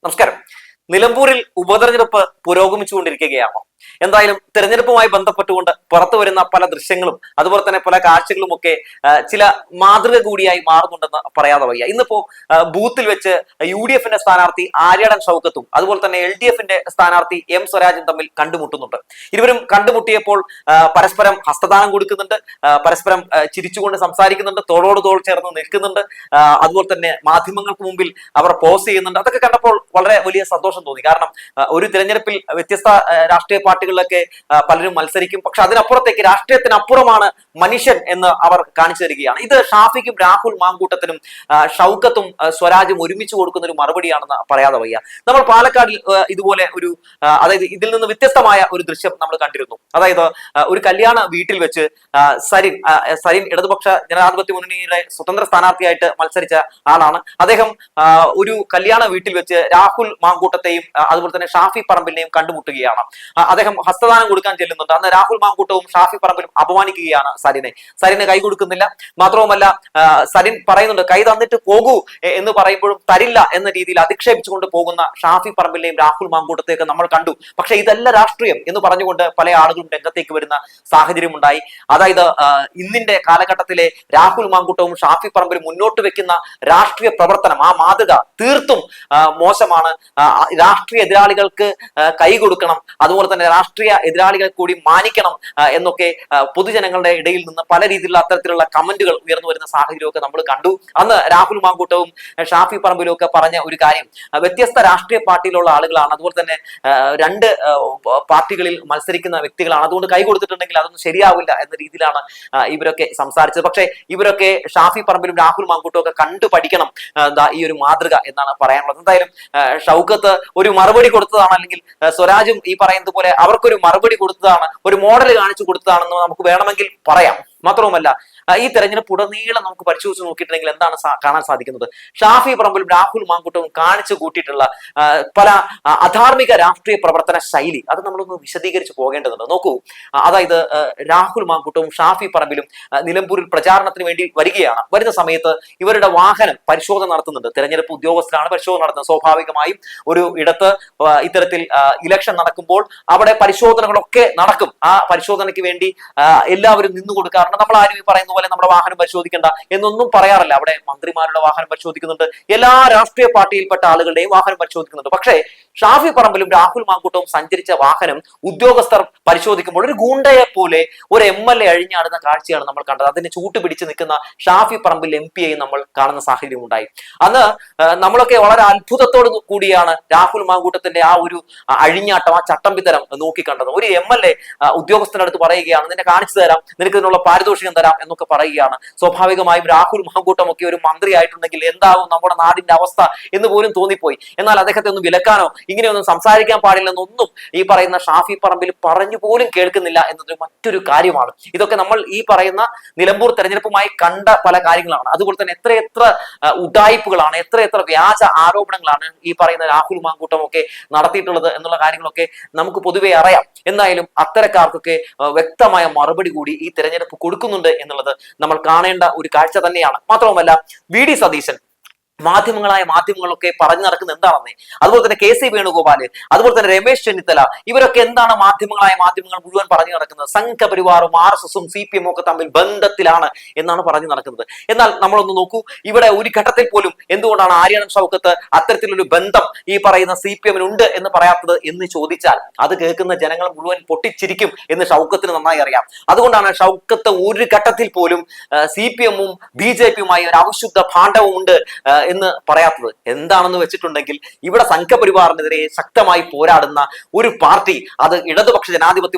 നമസ്കാരം. നിലമ്പൂരിൽ ഉപതെരഞ്ഞെടുപ്പ് പുരോഗമിച്ചുകൊണ്ടിരിക്കുകയാണ്. എന്തായാലും തെരഞ്ഞെടുപ്പുമായി ബന്ധപ്പെട്ടുകൊണ്ട് പുറത്തു വരുന്ന പല ദൃശ്യങ്ങളും അതുപോലെ തന്നെ പല കാഴ്ചകളും ഒക്കെ ചില മാതൃക കൂടിയായി മാറുന്നുണ്ടെന്ന് പറയാതെ വയ്യ. ഇന്നിപ്പോ ബൂത്തിൽ വെച്ച് UDFന്റെ സ്ഥാനാർത്ഥി ആര്യാടൻ ഷൗക്കത്തും അതുപോലെ തന്നെ LDFന്റെ സ്ഥാനാർത്ഥി M സ്വരാജും തമ്മിൽ കണ്ടുമുട്ടുന്നുണ്ട്. ഇരുവരും കണ്ടുമുട്ടിയപ്പോൾ പരസ്പരം ഹസ്തദാനം കൊടുക്കുന്നുണ്ട്, പരസ്പരം ചിരിച്ചുകൊണ്ട് സംസാരിക്കുന്നുണ്ട്, തോളോട് തോൾ ചേർന്ന് നിൽക്കുന്നുണ്ട്. അതുപോലെ തന്നെ മാധ്യമങ്ങൾക്ക് മുമ്പിൽ അവർ പോസ് ചെയ്യുന്നുണ്ട്. അതൊക്കെ കണ്ടപ്പോൾ വളരെ വലിയ സന്തോഷം തോന്നി. കാരണം ഒരു തിരഞ്ഞെടുപ്പിൽ വ്യത്യസ്ത രാഷ്ട്രീയ പാർട്ടികളിലൊക്കെ പലരും മത്സരിക്കും, പക്ഷെ അതിനപ്പുറത്തേക്ക് രാഷ്ട്രീയത്തിനപ്പുറമാണ് മനുഷ്യൻ എന്ന് അവർ കാണിച്ചു തരികയാണ്. ഇത് ഷാഫിക്കും രാഹുൽ മാങ്കൂട്ടത്തിനും ഷൗക്കത്തും സ്വരാജും ഒരുമിച്ച് കൊടുക്കുന്ന ഒരു മറുപടിയാണെന്ന് പറയാതെ വയ്യ. നമ്മൾ പാലക്കാടിൽ ഇതുപോലെ ഒരു അതായത് ഇതിൽ നിന്ന് വ്യത്യസ്തമായ ഒരു ദൃശ്യം നമ്മൾ കണ്ടിരുന്നു. അതായത് ഒരു കല്യാണ വീട്ടിൽ വെച്ച് സരിൻ ഇടതുപക്ഷ ജനാധിപത്യ മുന്നണിയുടെ സ്വതന്ത്ര സ്ഥാനാർത്ഥിയായിട്ട് മത്സരിച്ച ആളാണ്. അദ്ദേഹം ഒരു കല്യാണ വീട്ടിൽ വെച്ച് രാഹുൽ മാങ്കൂട്ടത്തെയും അതുപോലെ തന്നെ ഷാഫി പറമ്പിലിനെയും കണ്ടുമുട്ടുകയാണ്. അദ്ദേഹം ഹസ്തദാനം കൊടുക്കാൻ ചെല്ലുന്നുണ്ട്. അന്ന് രാഹുൽ മാങ്കൂട്ടവും ഷാഫി പറമ്പിലും അപമാനിക്കുകയാണ് സരിന് കൈ കൊടുക്കുന്നില്ല. മാത്രവുമല്ല സരിൻ പറയുന്നുണ്ട് കൈ തന്നിട്ട് പോകൂ എന്ന് പറയുമ്പോഴും തരില്ല എന്ന രീതിയിൽ അധിക്ഷേപിച്ചുകൊണ്ട് പോകുന്ന ഷാഫി പറമ്പിലിനെയും രാഹുൽ മാങ്കൂട്ടത്തെയൊക്കെ നമ്മൾ കണ്ടു. പക്ഷെ ഇതല്ല രാഷ്ട്രീയം എന്ന് പറഞ്ഞുകൊണ്ട് പല ആളുകളും രംഗത്തേക്ക് വരുന്ന സാഹചര്യം ഉണ്ടായി. അതായത് ഇന്നിന്റെ കാലഘട്ടത്തിലെ രാഹുൽ മാങ്കൂട്ടവും ഷാഫി പറമ്പിലും മുന്നോട്ട് വെക്കുന്ന രാഷ്ട്രീയ പ്രവർത്തനം, ആ മാതൃക തീർത്തും മോശമാണ്. രാഷ്ട്രീയ എതിരാളികൾക്ക് കൈ കൊടുക്കണം, അതുപോലെ തന്നെ രാഷ്ട്രീയ എതിരാളികളെ കൂടി മാനിക്കണം എന്നൊക്കെ പൊതുജനങ്ങളുടെ ഇടയിൽ നിന്ന് പല രീതിയിലുള്ള അത്തരത്തിലുള്ള കമന്റുകൾ ഉയർന്നു വരുന്ന സാഹചര്യമൊക്കെ നമ്മൾ കണ്ടു. അന്ന് രാഹുൽ മാങ്കൂട്ടവും ഷാഫി പറമ്പിലും ഒക്കെ പറഞ്ഞ ഒരു കാര്യം, വ്യത്യസ്ത രാഷ്ട്രീയ പാർട്ടിയിലുള്ള ആളുകളാണ്, അതുപോലെ തന്നെ രണ്ട് പാർട്ടികളിൽ മത്സരിക്കുന്ന വ്യക്തികളാണ്, അതുകൊണ്ട് കൈ കൊടുത്തിട്ടുണ്ടെങ്കിൽ അതൊന്നും ശരിയാവില്ല എന്ന രീതിയിലാണ് ഇവരൊക്കെ സംസാരിച്ചത്. പക്ഷേ ഇവരൊക്കെ ഷാഫി പറമ്പിലും രാഹുൽ മാങ്കൂട്ടവും ഒക്കെ കണ്ടു പഠിക്കണം ഈ ഒരു മാതൃക എന്നാണ് പറയാനുള്ളത്. എന്തായാലും ഷൗക്കത്ത് ഒരു മറുപടി കൊടുത്തതാണ്, അല്ലെങ്കിൽ സ്വരാജും ഈ പറയുന്നത് പോലെ അവർക്കൊരു മറുപടി കൊടുത്തതാണ്, ഒരു മോഡൽ കാണിച്ചു കൊടുത്തതാണെന്ന് നമുക്ക് വേണമെങ്കിൽ പറയാം. മാത്രവുമല്ല ഈ തെരഞ്ഞെടുപ്പ് ഉടനീളം നമുക്ക് പരിശോധിച്ച് നോക്കിയിട്ടുണ്ടെങ്കിൽ എന്താണ് കാണാൻ സാധിക്കുന്നത്? ഷാഫി പറമ്പിലും രാഹുൽ മാങ്കൂട്ടവും കാണിച്ചു കൂട്ടിയിട്ടുള്ള പല അധാർമിക രാഷ്ട്രീയ പ്രവർത്തന ശൈലി അത് നമ്മളൊന്ന് വിശദീകരിച്ച് പോകേണ്ടതുണ്ട്. നോക്കൂ, അതായത് രാഹുൽ മാങ്കൂട്ടവും ഷാഫി പറമ്പിലും നിലമ്പൂരിൽ പ്രചാരണത്തിന് വേണ്ടി വരികയാണ്. വരുന്ന സമയത്ത് ഇവരുടെ വാഹനം പരിശോധന നടത്തുന്നുണ്ട്. തെരഞ്ഞെടുപ്പ് ഉദ്യോഗസ്ഥരാണ് പരിശോധന നടത്തുന്നത്. സ്വാഭാവികമായും ഒരു ഇടത്ത് ഇത്തരത്തിൽ ഇലക്ഷൻ നടക്കുമ്പോൾ അവിടെ പരിശോധനകളൊക്കെ നടക്കും. ആ പരിശോധനയ്ക്ക് വേണ്ടി എല്ലാവരും നിന്നു കൊടുക്കാറുണ്ട്. നമ്മൾ ആരും ഈ പറയുന്ന പോലെ നമ്മുടെ വാഹനം പരിശോധിക്കേണ്ട എന്നൊന്നും പറയാറില്ല. അവിടെ മന്ത്രിമാരുടെ വാഹനം പരിശോധിക്കുന്നുണ്ട്, എല്ലാ രാഷ്ട്രീയ പാർട്ടിയിൽപ്പെട്ട ആളുകളുടെയും വാഹനം പരിശോധിക്കുന്നുണ്ട്. പക്ഷേ ഷാഫി പറമ്പിലും രാഹുൽ മാങ്കൂട്ടവും സഞ്ചരിച്ച വാഹനം ഉദ്യോഗസ്ഥർ പരിശോധിക്കുമ്പോൾ ഒരു ഗൂണ്ടയെ പോലെ ഒരു MLA അഴിഞ്ഞാടുന്ന കാഴ്ചയാണ് നമ്മൾ കണ്ടത്. അതിന് ചൂട്ടുപിടിച്ച് നിൽക്കുന്ന ഷാഫി പറമ്പിൽ MP നമ്മൾ കാണുന്ന സാഹചര്യം ഉണ്ടായി. അന്ന് നമ്മളൊക്കെ വളരെ അത്ഭുതത്തോട് കൂടിയാണ് രാഹുൽ മാങ്കൂട്ടത്തിന്റെ ആ ഒരു അഴിഞ്ഞാട്ടം, ആ ചട്ടമ്പിത്തരം നോക്കിക്കണ്ടത്. ഒരു MLA ഉദ്യോഗസ്ഥനടുത്ത് പറയുകയാണ്, നിന്നെ കാണിച്ചു തരാം, നിനക്ക് ഇതിനുള്ള പാരിതോഷികം തരാം എന്നൊക്കെ പറയുകയാണ്. സ്വാഭാവികമായും രാഹുൽ മാങ്കൂട്ടം ഒക്കെ ഒരു മന്ത്രി ആയിട്ടുണ്ടെങ്കിൽ എന്താവും നമ്മുടെ നാടിന്റെ അവസ്ഥ എന്ന് പോലും തോന്നിപ്പോയി. എന്നാൽ അദ്ദേഹത്തെ ഒന്നും വിലക്കാനോ ഇങ്ങനെയൊന്നും സംസാരിക്കാൻ പാടില്ലെന്നൊന്നും ഈ പറയുന്ന ഷാഫി പറമ്പിൽ പറഞ്ഞു പോലും കേൾക്കുന്നില്ല എന്നത് മറ്റൊരു കാര്യമാണ്. ഇതൊക്കെ നമ്മൾ ഈ പറയുന്ന നിലമ്പൂർ തെരഞ്ഞെടുപ്പുമായി കണ്ട പല കാര്യങ്ങളാണ്. അതുപോലെ തന്നെ എത്രയെത്ര ഉഡായിപ്പുകളാണ്, എത്രയെത്ര വ്യാജ ആരോപണങ്ങളാണ് ഈ പറയുന്ന രാഹുൽ മാങ്കൂട്ടം ഒക്കെ നടത്തിയിട്ടുള്ളത് എന്നുള്ള കാര്യങ്ങളൊക്കെ നമുക്ക് പൊതുവെ അറിയാം. എന്തായാലും അത്തരക്കാർക്കൊക്കെ വ്യക്തമായ മറുപടി കൂടി ഈ തെരഞ്ഞെടുപ്പ് കൊടുക്കുന്നുണ്ട് എന്നുള്ളത് നമ്മൾ കാണേണ്ട ഒരു കാഴ്ച തന്നെയാണ്. മാത്രവുമല്ല VD സതീശൻ മാധ്യമങ്ങളൊക്കെ പറഞ്ഞു നടക്കുന്നത് എന്താണെന്നേ, അതുപോലെ തന്നെ KC വേണുഗോപാല്, അതുപോലെ തന്നെ രമേശ് ചെന്നിത്തല, ഇവരൊക്കെ എന്താണ് മാധ്യമങ്ങൾ മുഴുവൻ പറഞ്ഞു നടക്കുന്നത്? സംഘപരിവാറും RSSും CPM ഒക്കെ തമ്മിൽ ബന്ധത്തിലാണ് എന്നാണ് പറഞ്ഞു നടക്കുന്നത്. എന്നാൽ നമ്മളൊന്ന് നോക്കൂ, ഇവിടെ ഒരു ഘട്ടത്തിൽ പോലും എന്തുകൊണ്ടാണ് ആര്യാടൻ ഷൗക്കത്ത് അത്തരത്തിലൊരു ബന്ധം ഈ പറയുന്ന CPM ഉണ്ട് എന്ന് പറയാത്തത് എന്ന് ചോദിച്ചാൽ അത് കേൾക്കുന്ന ജനങ്ങൾ മുഴുവൻ പൊട്ടിച്ചിരിക്കും എന്ന് ഷൗക്കത്തിന് നന്നായി അറിയാം. അതുകൊണ്ടാണ് ഷൗക്കത്ത് ഒരു ഘട്ടത്തിൽ പോലും CPM-ഉം BJP-യുമായി ഒരു അവിശുദ്ധ ഭാണ്ഡവും ഉണ്ട് എന്ന് പറയാത്തത്. എന്താണെന്ന് വെച്ചിട്ടുണ്ടെങ്കിൽ ഇവിടെ സംഘപരിവാറിനെതിരെ ശക്തമായി പോരാടുന്ന ഒരു പാർട്ടി അത് ഇടതുപക്ഷ ജനാധിപത്യ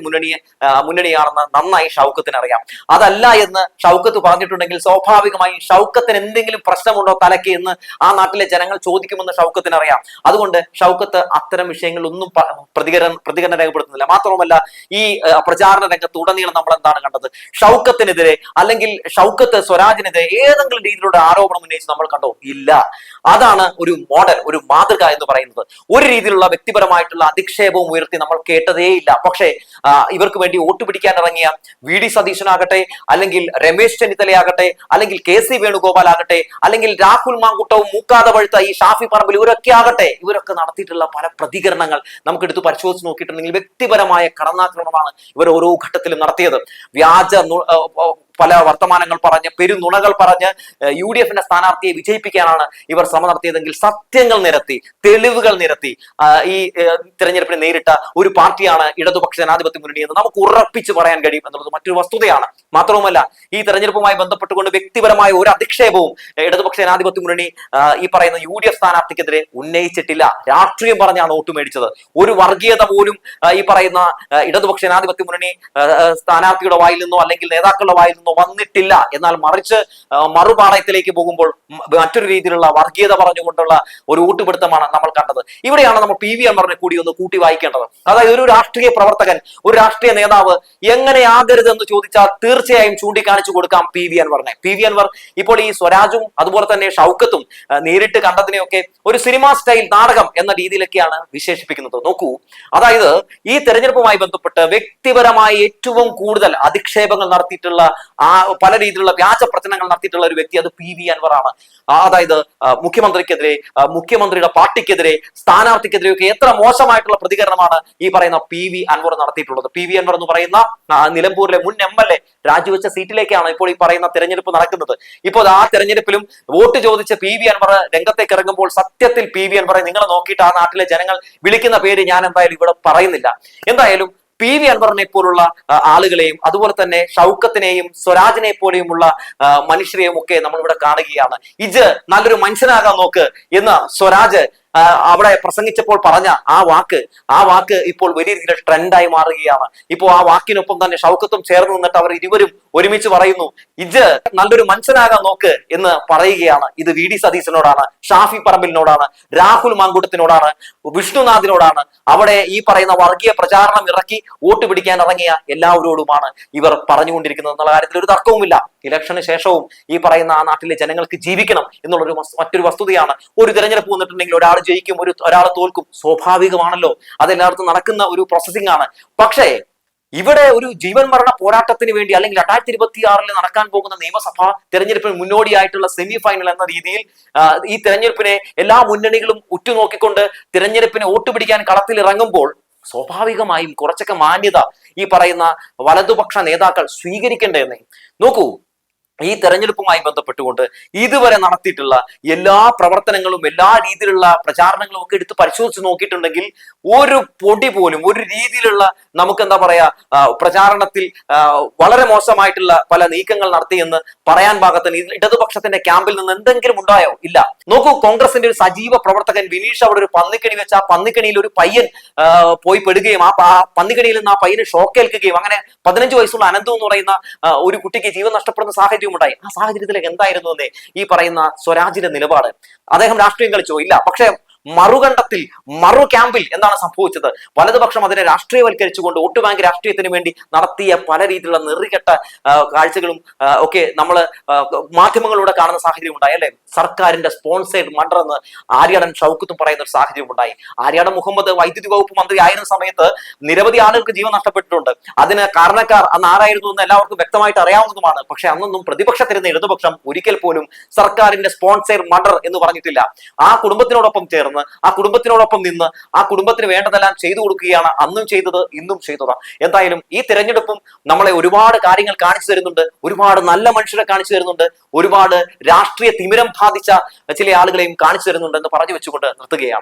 മുന്നണിയാണെന്ന് നന്നായി ഷൗക്കത്തിന് അറിയാം. അതല്ല എന്ന് ഷൗക്കത്ത് പറഞ്ഞിട്ടുണ്ടെങ്കിൽ സ്വാഭാവികമായും ഷൗക്കത്തിന് എന്തെങ്കിലും പ്രശ്നമുണ്ടോ തലയ്ക്ക് എന്ന് ആ നാട്ടിലെ ജനങ്ങൾ ചോദിക്കുമെന്ന് ഷൗക്കത്തിന് അറിയാം. അതുകൊണ്ട് ഷൗക്കത്ത് അത്തരം വിഷയങ്ങളിലൊന്നും പ്രതികരണം രേഖപ്പെടുത്തുന്നില്ല. മാത്രവുമല്ല ഈ പ്രചാരണ രംഗത്ത് ഉടനീളം നമ്മൾ എന്താണ് കണ്ടത്? ഷൗക്കത്തിനെതിരെ അല്ലെങ്കിൽ ഷൗക്കത്ത് സ്വരാജിനെതിരെ ഏതെങ്കിലും രീതിയിലുള്ള ആരോപണം ഉന്നയിച്ച് നമ്മൾ കണ്ടോ? ഇല്ല. അതാണ് ഒരു മോഡൽ, ഒരു മാതൃക എന്ന് പറയുന്നത്. ഒരു രീതിയിലുള്ള വ്യക്തിപരമായിട്ടുള്ള അധിക്ഷേപവും ഉയർത്തി നമ്മൾ കേട്ടതേയില്ല. പക്ഷേ ഇവർക്ക് വേണ്ടി വോട്ട് പിടിക്കാൻ ഇറങ്ങിയ വി ഡി സതീശനാകട്ടെ, അല്ലെങ്കിൽ രമേശ് ചെന്നിത്തലയാകട്ടെ, അല്ലെങ്കിൽ കെ സി വേണുഗോപാൽ ആകട്ടെ, അല്ലെങ്കിൽ രാഹുൽ മാങ്കുട്ടവും മൂക്കാതെ വഴുത്ത ഈ ഷാഫി പറമ്പിൽ, ഇവരൊക്കെ ആകട്ടെ, ഇവരൊക്കെ നടത്തിയിട്ടുള്ള പല പ്രതികരണങ്ങൾ നമുക്കെടുത്ത് പരിശോധിച്ച് നോക്കിയിട്ടുണ്ടെങ്കിൽ വ്യക്തിപരമായ കടന്നാക്രമണമാണ് ഇവർ ഓരോ ഘട്ടത്തിലും നടത്തിയത്. വ്യാജ പല വർത്തമാനങ്ങൾ പറഞ്ഞ്, പെരുനുണകൾ പറഞ്ഞ് UDF-ന്റെ സ്ഥാനാർത്ഥിയെ വിജയിപ്പിക്കാനാണ് ഇവർ ശ്രമം നടത്തിയതെങ്കിൽ സത്യങ്ങൾ നിരത്തി, തെളിവുകൾ നിരത്തി ഈ തെരഞ്ഞെടുപ്പിനെ നേരിട്ട ഒരു പാർട്ടിയാണ് ഇടതുപക്ഷ ജനാധിപത്യ മുന്നണി എന്ന് നമുക്ക് ഉറപ്പിച്ച് പറയാൻ കഴിയും എന്നുള്ളത് മറ്റൊരു വസ്തുതയാണ്. മാത്രവുമല്ല, ഈ തെരഞ്ഞെടുപ്പുമായി ബന്ധപ്പെട്ടുകൊണ്ട് വ്യക്തിപരമായ ഒരു അധിക്ഷേപവും ഇടതുപക്ഷ ജനാധിപത്യ മുന്നണി ഈ പറയുന്ന UDF സ്ഥാനാർത്ഥിക്കെതിരെ ഉന്നയിച്ചിട്ടില്ല. രാഷ്ട്രീയം പറഞ്ഞാണ് വോട്ട് മേടിച്ചത്. ഒരു വർഗീയത പോലും ഈ പറയുന്ന ഇടതുപക്ഷ ജനാധിപത്യ മുന്നണി സ്ഥാനാർത്ഥിയുടെ വായിൽ നിന്നോ അല്ലെങ്കിൽ നേതാക്കളുടെ വായിൽ നിന്നോ വന്നിട്ടില്ല. എന്നാൽ മറിച്ച് മറുപാളയത്തിലേക്ക് പോകുമ്പോൾ മറ്റൊരു രീതിയിലുള്ള വർഗീയത പറഞ്ഞുകൊണ്ടുള്ള ഒരു ഊട്ടുപിടുത്തമാണ് നമ്മൾ കണ്ടത്. ഇവിടെയാണ് നമ്മൾ PV അൻവറിനെ കൂടി ഒന്ന് കൂട്ടി വായിക്കേണ്ടത്. അതായത് ഒരു രാഷ്ട്രീയ പ്രവർത്തകൻ, ഒരു രാഷ്ട്രീയ നേതാവ് എങ്ങനെയാകരുത് എന്ന് ചോദിച്ചാൽ തീർച്ചയായും ചൂണ്ടിക്കാണിച്ചു കൊടുക്കാം PV അൻവറിനെ. PV അൻവർ ഇപ്പോൾ ഈ സ്വരാജും അതുപോലെ തന്നെ ഷൗക്കത്തും നേരിട്ട് കണ്ടതിനെയൊക്കെ ഒരു സിനിമാ സ്റ്റൈൽ നാടകം എന്ന രീതിയിലൊക്കെയാണ് വിശേഷിപ്പിക്കുന്നത്. നോക്കൂ, അതായത് ഈ തെരഞ്ഞെടുപ്പുമായി ബന്ധപ്പെട്ട് വ്യക്തിപരമായി ഏറ്റവും കൂടുതൽ അധിക്ഷേപങ്ങൾ നടത്തിയിട്ടുള്ള പല രീതിയിലുള്ള വ്യാജ പ്രചരണങ്ങൾ നടത്തിയിട്ടുള്ള ഒരു വ്യക്തി അത് PV അൻവറാണ്. അതായത് മുഖ്യമന്ത്രിക്കെതിരെ, മുഖ്യമന്ത്രിയുടെ പാർട്ടിക്കെതിരെ, സ്ഥാനാർത്ഥിക്കെതിരെ ഒക്കെ എത്ര മോശമായിട്ടുള്ള പ്രതികരണമാണ് ഈ പറയുന്ന PV അൻവർ നടത്തിയിട്ടുള്ളത്. PV അൻവർ എന്ന് പറയുന്ന നിലമ്പൂരിലെ മുൻ MLA രാജിവെച്ച സീറ്റിലേക്കാണ് ഇപ്പോൾ ഈ പറയുന്ന തെരഞ്ഞെടുപ്പ് നടക്കുന്നത്. ഇപ്പോൾ ആ തെരഞ്ഞെടുപ്പിലും വോട്ട് ചോദിച്ച PV അൻവർ രംഗത്തേക്ക് ഇറങ്ങുമ്പോൾ സത്യത്തിൽ PV അൻവറെ നിങ്ങൾ നോക്കിയിട്ട് ആ നാട്ടിലെ ജനങ്ങൾ വിളിക്കുന്ന പേര് ഞാൻ എന്തായാലും ഇവിടെ പറയുന്നില്ല. എന്തായാലും PV അൻവറിനെ പോലുള്ള ആളുകളെയും അതുപോലെ തന്നെ ഷൗക്കത്തിനെയും സ്വരാജിനെ പോലെയുമുള്ള മനുഷ്യരെയും ഒക്കെ നമ്മൾ ഇവിടെ കാണുകയാണ്. ഇത് നല്ലൊരു മനുഷ്യനാകാൻ നോക്ക് എന്ന് സ്വരാജ് അവിടെ പ്രസംഗിച്ചപ്പോൾ പറഞ്ഞ ആ വാക്ക് ഇപ്പോൾ വലിയ രീതിയിൽ ട്രെൻഡായി മാറുകയാണ്. ഇപ്പോൾ ആ വാക്കിനൊപ്പം തന്നെ ഷൗക്കത്തും ചേർന്ന് നിന്നിട്ട് അവർ ഇരുവരും ഒരുമിച്ച് പറയുന്നു, ഇത് നല്ലൊരു മനുഷ്യനാകാൻ നോക്ക് എന്ന് പറയുകയാണ്. ഇത് VD സതീശനോടാണ്, ഷാഫി പറമ്പിലിനോടാണ്, രാഹുൽ മാങ്കുട്ടത്തിനോടാണ്, വിഷ്ണുനാഥിനോടാണ്, അവിടെ ഈ പറയുന്ന വർഗീയ പ്രചാരണം ഇറക്കി വോട്ട് പിടിക്കാൻ ഇറങ്ങിയ എല്ലാവരോടുമാണ് ഇവർ പറഞ്ഞുകൊണ്ടിരിക്കുന്നത് എന്നുള്ള കാര്യത്തിൽ ഒരു തർക്കവുമില്ല. ഇലക്ഷന് ശേഷവും ഈ പറയുന്ന ആ നാട്ടിലെ ജനങ്ങൾക്ക് ജീവിക്കണം എന്നുള്ളൊരു മറ്റൊരു വസ്തുതയാണ്. ഒരു തെരഞ്ഞെടുപ്പ് വന്നിട്ടുണ്ടെങ്കിൽ ഒരാൾ ജയിക്കും, ഒരാൾ തോൽക്കും, സ്വാഭാവികമാണല്ലോ. അതെല്ലായിടത്തും നടക്കുന്ന ഒരു പ്രോസസിംഗ് ആണ്. പക്ഷേ ഇവിടെ ഒരു ജീവൻ മരണ പോരാട്ടത്തിന് വേണ്ടി, അല്ലെങ്കിൽ 2026 നടക്കാൻ പോകുന്ന നിയമസഭാ തെരഞ്ഞെടുപ്പിന് മുന്നോടിയായിട്ടുള്ള സെമി ഫൈനൽ എന്ന രീതിയിൽ ഈ തെരഞ്ഞെടുപ്പിനെ എല്ലാ മുന്നണികളും ഉറ്റുനോക്കിക്കൊണ്ട് തെരഞ്ഞെടുപ്പിനെ വോട്ട് പിടിക്കാൻ കളത്തിൽ ഇറങ്ങുമ്പോൾ സ്വാഭാവികമായും കുറച്ചൊക്കെ മാന്യത ഈ പറയുന്ന വലതുപക്ഷ നേതാക്കൾ സ്വീകരിക്കേണ്ടതെന്നേ. നോക്കൂ, ഈ തെരഞ്ഞെടുപ്പുമായി ബന്ധപ്പെട്ടുകൊണ്ട് ഇതുവരെ നടത്തിയിട്ടുള്ള എല്ലാ പ്രവർത്തനങ്ങളും, എല്ലാ രീതിയിലുള്ള പ്രചാരണങ്ങളും ഒക്കെ എടുത്ത് പരിശോധിച്ച് നോക്കിയിട്ടുണ്ടെങ്കിൽ ഒരു പൊടി പോലും, ഒരു രീതിയിലുള്ള നമുക്ക് എന്താ പറയാ പ്രചാരണത്തിൽ വളരെ മോശമായിട്ടുള്ള പല നീക്കങ്ങൾ നടത്തിയെന്ന് പറയാൻ പാകത്തിന് ഇടതുപക്ഷത്തിന്റെ ക്യാമ്പിൽ നിന്ന് എന്തെങ്കിലും ഉണ്ടായോ? ഇല്ല. നോക്കൂ, കോൺഗ്രസിന്റെ ഒരു സജീവ പ്രവർത്തകൻ വിനീഷ് അവിടെ ഒരു പന്നിക്കണി വെച്ച് ആ പന്നിക്കണിയിൽ ഒരു പയ്യൻ പോയി പെടുകയും ആ പന്നിക്കണിയിൽ നിന്ന് ആ പയ്യന് ഷോക്കേൽക്കുകയും അങ്ങനെ 15 വയസ്സുള്ള അനന്തു എന്ന് പറയുന്ന ഒരു കുട്ടിക്ക് ജീവൻ നഷ്ടപ്പെടുന്ന സാഹചര്യം ഉണ്ടായി. ആ സാഹചര്യത്തിലേക്ക് എന്തായിരുന്നു എന്നേ ഈ പറയുന്ന സ്വരാജിന്റെ നിലപാട്? അദ്ദേഹം രാഷ്ട്രീയം കളിച്ചോ? ഇല്ല. പക്ഷെ മറുകണ്ഠത്തിൽ, മറു ക്യാമ്പിൽ എന്താണ് സംഭവിച്ചത്? വലതുപക്ഷം അതിനെ രാഷ്ട്രീയവൽക്കരിച്ചുകൊണ്ട് വോട്ട് ബാങ്ക് രാഷ്ട്രീയത്തിന് വേണ്ടി നടത്തിയ പല രീതിയിലുള്ള നെറികെട്ട കാഴ്ചകളും ഒക്കെ നമ്മൾ മാധ്യമങ്ങളിലൂടെ കാണുന്ന സാഹചര്യം ഉണ്ടായി അല്ലെ. സർക്കാരിന്റെ സ്പോൺസേഡ് മർഡർ എന്ന് ആര്യാടൻ ഷൗക്കത്തും പറയുന്ന ഒരു സാഹചര്യം ഉണ്ടായി. ആര്യാടൻ മുഹമ്മദ് വൈദ്യുതി വകുപ്പ് മന്ത്രി ആയിരുന്ന സമയത്ത് നിരവധി ആളുകൾക്ക് ജീവൻ നഷ്ടപ്പെട്ടിട്ടുണ്ട്. അതിന് കാരണക്കാർ അന്ന് ആരായിരുന്നു എന്ന് എല്ലാവർക്കും വ്യക്തമായിട്ട് അറിയാവുന്നതുമാണ്. പക്ഷെ അന്നൊന്നും പ്രതിപക്ഷത്തിരുന്ന ഇടതുപക്ഷം ഒരിക്കൽ പോലും സർക്കാരിന്റെ സ്പോൺസേഡ് മർഡർ എന്ന് പറഞ്ഞിട്ടില്ല. ആ കുടുംബത്തിനോടൊപ്പം ചേർന്ന്, ആ കുടുംബത്തിനോടൊപ്പം നിന്ന്, ആ കുടുംബത്തിന് വേണ്ടതെല്ലാം ചെയ്തു കൊടുക്കുകയാണ് അന്നും ചെയ്തത്, ഇന്നും ചെയ്തത്. എന്തായാലും ഈ തെരഞ്ഞെടുപ്പും നമ്മളെ ഒരുപാട് കാര്യങ്ങൾ കാണിച്ചു തരുന്നുണ്ട്, ഒരുപാട് നല്ല മനുഷ്യരെ കാണിച്ചു തരുന്നുണ്ട്, ഒരുപാട് രാഷ്ട്രീയ തിമിരം ബാധിച്ച ചില ആളുകളെയും കാണിച്ചു തരുന്നുണ്ട് എന്ന് പറഞ്ഞു വെച്ചുകൊണ്ട് നിർത്തുകയാണ്.